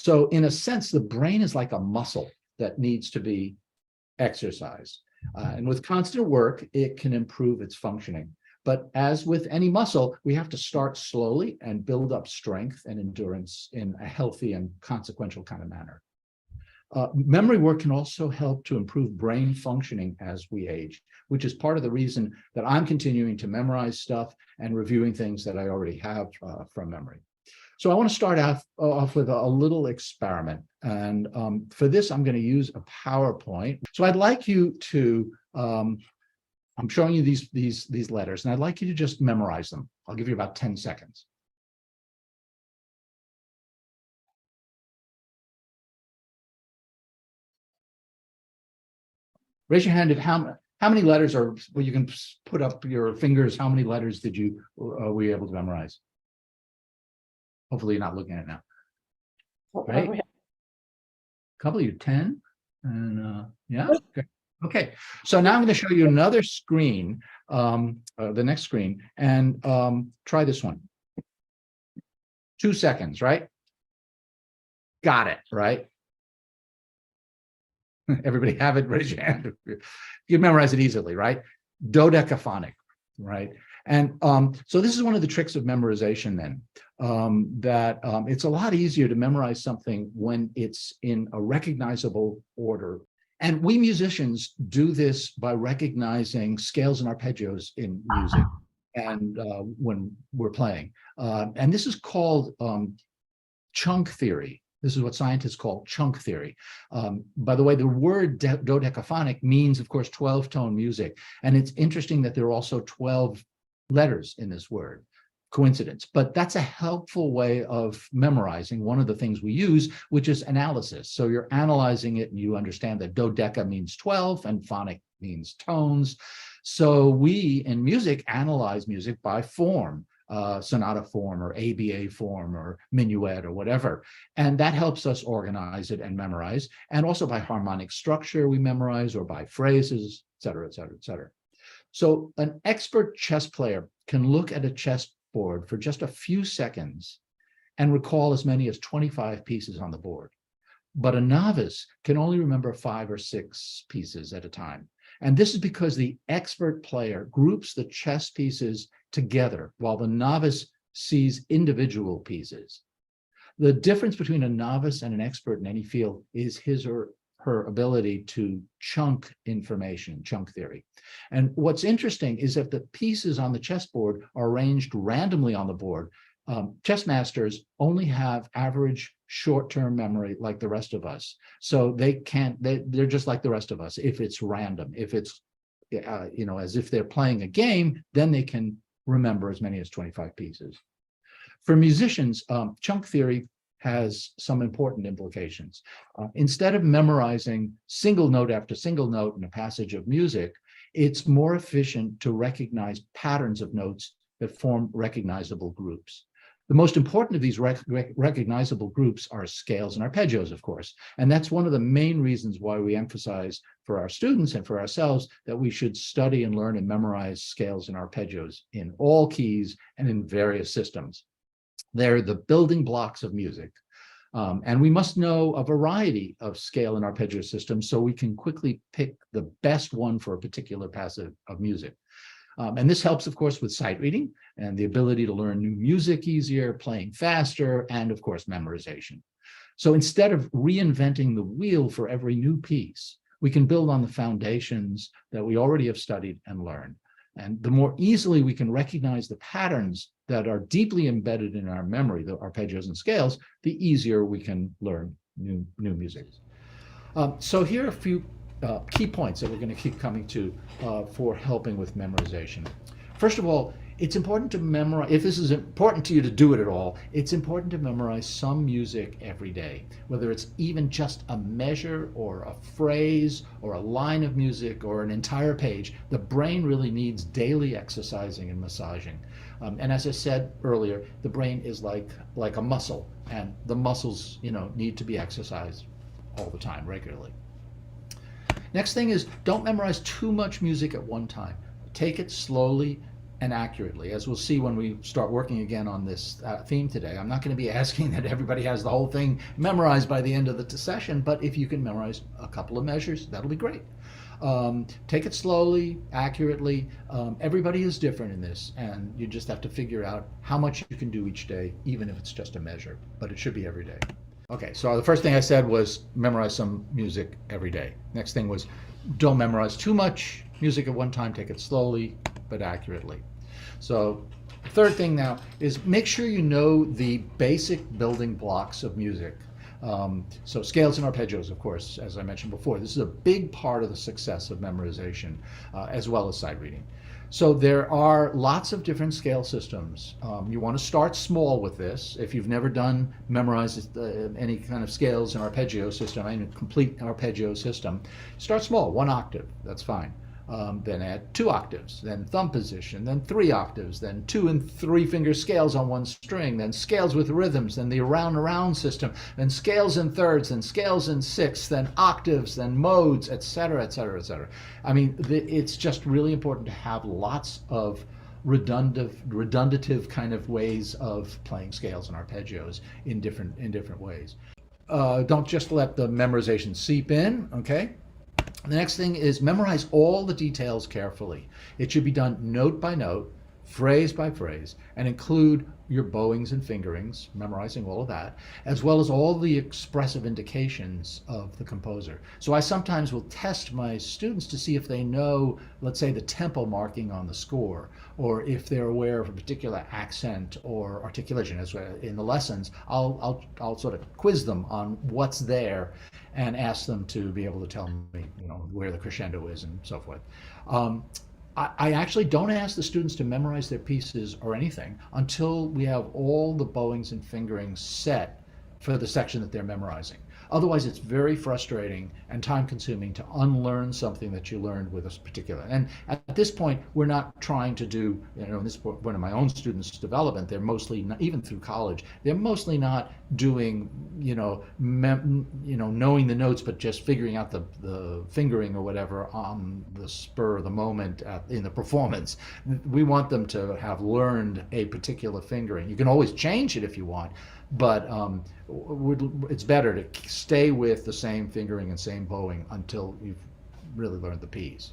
So in a sense, the brain is like a muscle that needs to be exercised. And with constant work, it can improve its functioning. But as with any muscle, we have to start slowly and build up strength and endurance in a healthy and consequential kind of manner. Memory work can also help to improve brain functioning as we age, which is part of the reason that I'm continuing to memorize stuff and reviewing things that I already have from memory. So I want to start off with a little experiment. And for this, I'm going to use a PowerPoint. So I'd like you to, I'm showing you these letters, and I'd like you to just memorize them. I'll give you about 10 seconds. Raise your hand if how many letters are, well, you can put up your fingers. How many letters did you were you able to memorize? Hopefully you're not looking at it now. Right? A couple of you, 10. And yeah, okay. Okay. So now I'm going to show you another screen, the next screen, and try this one. 2 seconds, right? Got it, right? Everybody have it? Raise your hand. You memorize it easily, right? Dodecaphonic, right? And so this is one of the tricks of memorization then, that it's a lot easier to memorize something when it's in a recognizable order. And we musicians do this by recognizing scales and arpeggios in music and when we're playing. And this is called chunk theory. This is what scientists call chunk theory. By the way, the word dodecaphonic means, of course, 12-tone music. And it's interesting that there are also 12 letters in this word. Coincidence. But that's a helpful way of memorizing one of the things we use, which is analysis. So you're analyzing it and you understand that dodeca means 12 and phonic means tones. So we in music analyze music by form. Sonata form or ABA form or minuet or whatever. And that helps us organize it and memorize. And also by harmonic structure we memorize, or by phrases, et cetera, et cetera, et cetera. So an expert chess player can look at a chessboard for just a few seconds and recall as many as 25 pieces on the board. But a novice can only remember 5 or 6 pieces at a time. And this is because the expert player groups the chess pieces together while the novice sees individual pieces. The difference between a novice and an expert in any field is his or her ability to chunk information, chunk theory. And what's interesting is that the pieces on the chessboard are arranged randomly on the board. Chess masters only have average short-term memory like the rest of us. So they're just like the rest of us. If it's random, if it's, as if they're playing a game, then they can remember as many as 25 pieces. For musicians, chunk theory has some important implications. Instead of memorizing single note after single note in a passage of music, it's more efficient to recognize patterns of notes that form recognizable groups. The most important of these recognizable groups are scales and arpeggios, of course. And that's one of the main reasons why we emphasize for our students and for ourselves that we should study and learn and memorize scales and arpeggios in all keys and in various systems. They're the building blocks of music. And we must know a variety of scale and arpeggio systems so we can quickly pick the best one for a particular passage of music. And this helps, of course, with sight reading and the ability to learn new music easier, playing faster, and of course, memorization. So instead of reinventing the wheel for every new piece, we can build on the foundations that we already have studied and learned. And the more easily we can recognize the patterns that are deeply embedded in our memory, the arpeggios and scales, the easier we can learn new music. So here are a few key points that we're going to keep coming to for helping with memorization. First of all, it's important to memorize, if this is important to you to do it at all, it's important to memorize some music every day, whether it's even just a measure or a phrase or a line of music or an entire page. The brain really needs daily exercising and massaging. And as I said earlier, the brain is like a muscle, and the muscles, need to be exercised all the time, regularly. Next thing is, don't memorize too much music at one time. Take it slowly and accurately. As we'll see when we start working again on this theme today, I'm not going to be asking that everybody has the whole thing memorized by the end of the session, but if you can memorize a couple of measures, that'll be great. Take it slowly, accurately. Everybody is different in this, and you just have to figure out how much you can do each day, even if it's just a measure, but it should be every day. Okay, so the first thing I said was memorize some music every day. Next thing was don't memorize too much music at one time, take it slowly but accurately. So the third thing now is make sure you know the basic building blocks of music. So scales and arpeggios, of course, as I mentioned before, this is a big part of the success of memorization, as well as sight reading. So there are lots of different scale systems. You want to start small with this. If you've never done memorized any kind of scales and arpeggio system, I mean a complete arpeggio system, start small, 1 octave, that's fine. Then add 2 octaves, then thumb position, then 3 octaves, then 2 and 3 finger scales on 1 string, then scales with rhythms, then the around system, then scales in thirds, then scales in sixths, then octaves, then modes, etc., etc., etc. I mean, it's just really important to have lots of redundative kind of ways of playing scales and arpeggios in different ways. Don't just let the memorization seep in, okay? The next thing is memorize all the details carefully. It should be done note by note, phrase by phrase, and include your bowings and fingerings, memorizing all of that, as well as all the expressive indications of the composer. So I sometimes will test my students to see if they know, let's say, the tempo marking on the score, or if they're aware of a particular accent or articulation. As in the lessons, I'll sort of quiz them on what's there and ask them to be able to tell me, where the crescendo is and so forth. I actually don't ask the students to memorize their pieces or anything until we have all the bowings and fingerings set for the section that they're memorizing. Otherwise, it's very frustrating and time-consuming to unlearn something that you learned with a particular. And at this point, we're not trying to do, in this point of my own students' development, they're mostly, not, even through college, they're mostly not doing, knowing the notes, but just figuring out the fingering or whatever on the spur of the moment in the performance. We want them to have learned a particular fingering. You can always change it if you want, but it's better to stay with the same fingering and same bowing until you've really learned the piece.